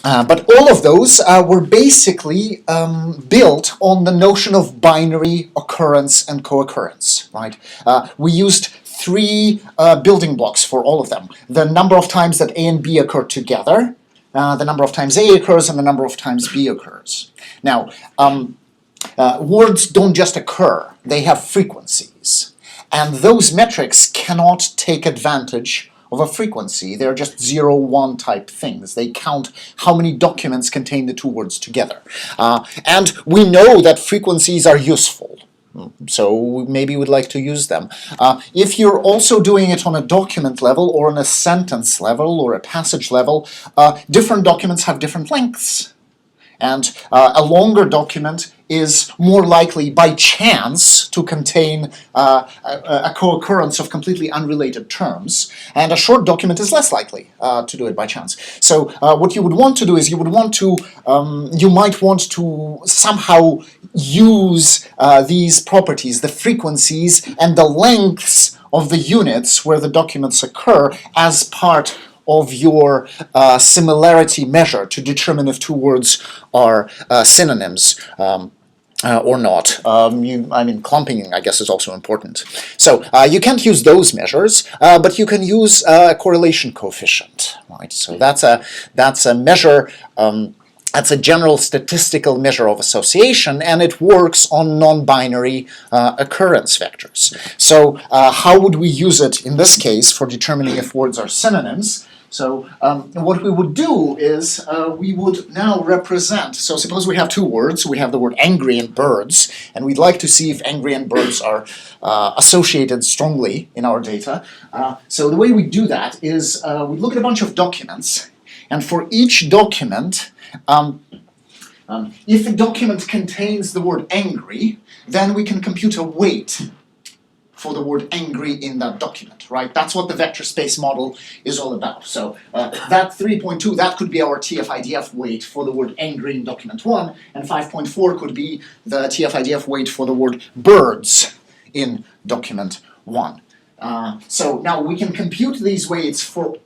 But all of those were basically built on the notion of binary occurrence and co-occurrence, right? We used three building blocks for all of them. The number of times that A and B occur together, the number of times A occurs, and the number of times B occurs. Now, words don't just occur, they have frequencies. And those metrics cannot take advantage of a frequency. They're just 0, 1 type things. They count how many documents contain the two words together. And we know that frequencies are useful. So maybe we'd like to use them. If you're also doing it on a document level or on a sentence level or a passage level, different documents have different lengths. And a longer document is more likely by chance to contain a co-occurrence of completely unrelated terms, and a short document is less likely to do it by chance. So what you would want to do is you might want to somehow use these properties, the frequencies and the lengths of the units where the documents occur, as part of your similarity measure to determine if two words are synonyms or not. Clumping, I guess, is also important. So you can't use those measures, but you can use a correlation coefficient, right? So that's a measure. That's a general statistical measure of association, and it works on non-binary occurrence vectors. So how would we use it in this case for determining if words are synonyms? So what we would do is we would now represent, so suppose we have two words, we have the word angry and birds, and we'd like to see if angry and birds are associated strongly in our data. So the way we do that is we look at a bunch of documents, and for each document, if a document contains the word angry, then we can compute a weight for the word angry in that document, right? That's what the vector space model is all about. So that 3.2, that could be our TF-IDF weight for the word angry in document 1, and 5.4 could be the TF-IDF weight for the word birds in document 1. So now we can compute these weights for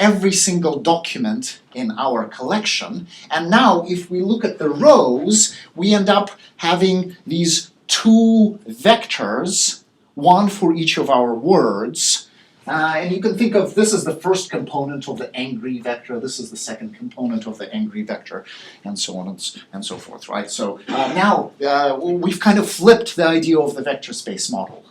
every single document in our collection, and now if we look at the rows, we end up having these two vectors, one for each of our words, and you can think of this as the first component of the angry vector, this is the second component of the angry vector, and so on and so forth, right? So now we've kind of flipped the idea of the vector space model.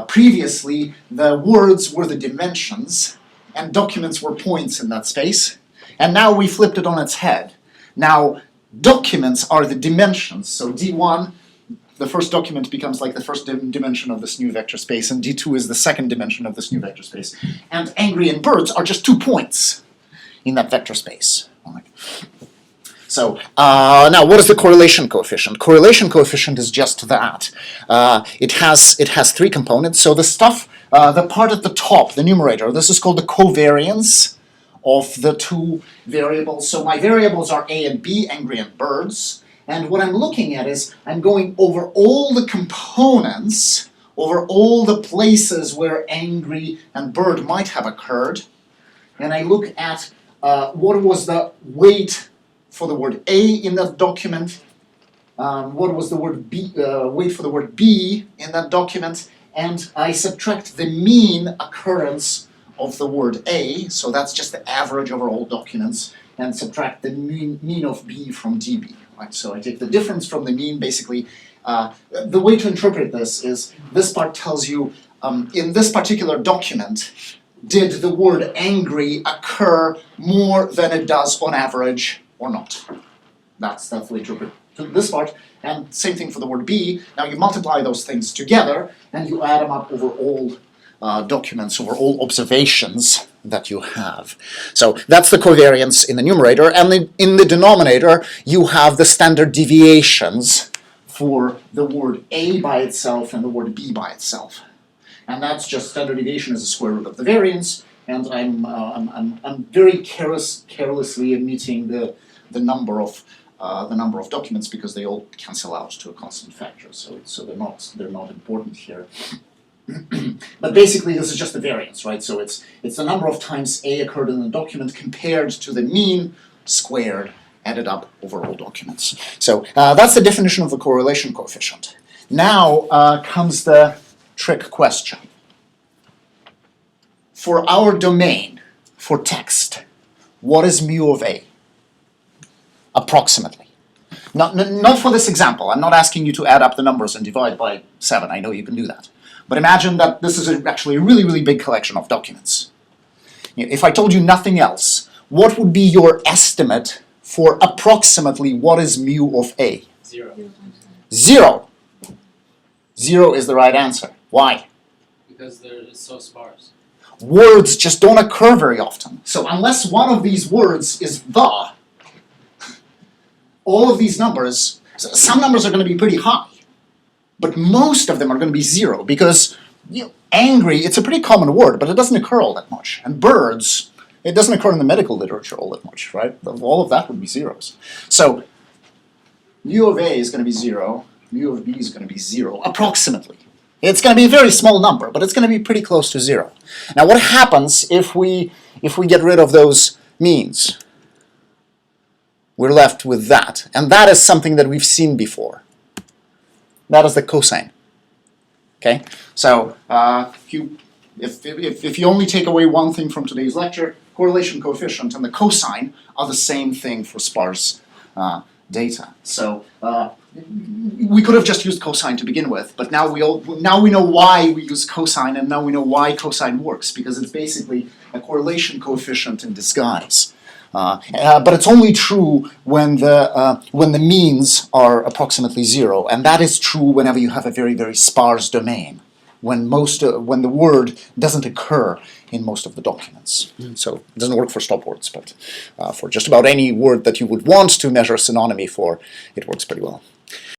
Previously, the words were the dimensions, and documents were points in that space, and now we flipped it on its head. Now, documents are the dimensions, so D1, the first document becomes like the first dimension of this new vector space, and D2 is the second dimension of this new vector space. And angry and birds are just 2 points in that vector space. So now, what is the correlation coefficient? Correlation coefficient is just that. It has 3 components. So the stuff, the part at the top, the numerator, this is called the covariance of the two variables. So my variables are A and B, angry and birds. And what I'm looking at is I'm going over all the components, over all the places where angry and bird might have occurred, and I look at what was the weight for the word A in that document, what was the word B, weight for the word B in that document, and I subtract the mean occurrence of the word A, so that's just the average over all documents, and subtract the mean of B from DB. Right? So I take the difference from the mean, basically. The way to interpret this is, this part tells you, in this particular document, did the word angry occur more than it does on average or not? That's the way to interpret this part. And same thing for the word B. Now you multiply those things together, and you add them up over all documents, over all observations that you have. So that's the covariance in the numerator, and in the denominator you have the standard deviations for the word A by itself and the word B by itself. And that's just standard deviation is the square root of the variance, and I'm very carelessly omitting the number of documents because they all cancel out to a constant factor, so they're not important here. But basically this is just the variance, right? So it's the number of times A occurred in the document compared to the mean squared added up over all documents. So that's the definition of the correlation coefficient. Now comes the trick question. For our domain, for text, what is mu of A? Approximately. Not for this example. I'm not asking you to add up the numbers and divide by 7. I know you can do that. But imagine that this is actually a really, really big collection of documents. If I told you nothing else, what would be your estimate for approximately what is mu of A? 0. 0. 0 is the right answer. Why? Because it's so sparse. Words just don't occur very often. So unless one of these words is the, all of these numbers, some numbers are going to be pretty high, but most of them are going to be 0 because angry, it's a pretty common word, but it doesn't occur all that much. And birds, it doesn't occur in the medical literature all that much, right? All of that would be zeros. So mu of A is going to be 0, mu of B is going to be 0, approximately. It's going to be a very small number, but it's going to be pretty close to 0. Now what happens if we get rid of those means? We're left with that, and that is something that we've seen before. That is the cosine. Okay, so if you only take away one thing from today's lecture, correlation coefficient and the cosine are the same thing for sparse data. So we could have just used cosine to begin with, but now we know why we use cosine, and now we know why cosine works, because it's basically a correlation coefficient in disguise. But it's only true when the means are approximately 0, and that is true whenever you have a very, very sparse domain, when the word doesn't occur in most of the documents. So it doesn't work for stop words, but for just about any word that you would want to measure synonymy for, it works pretty well.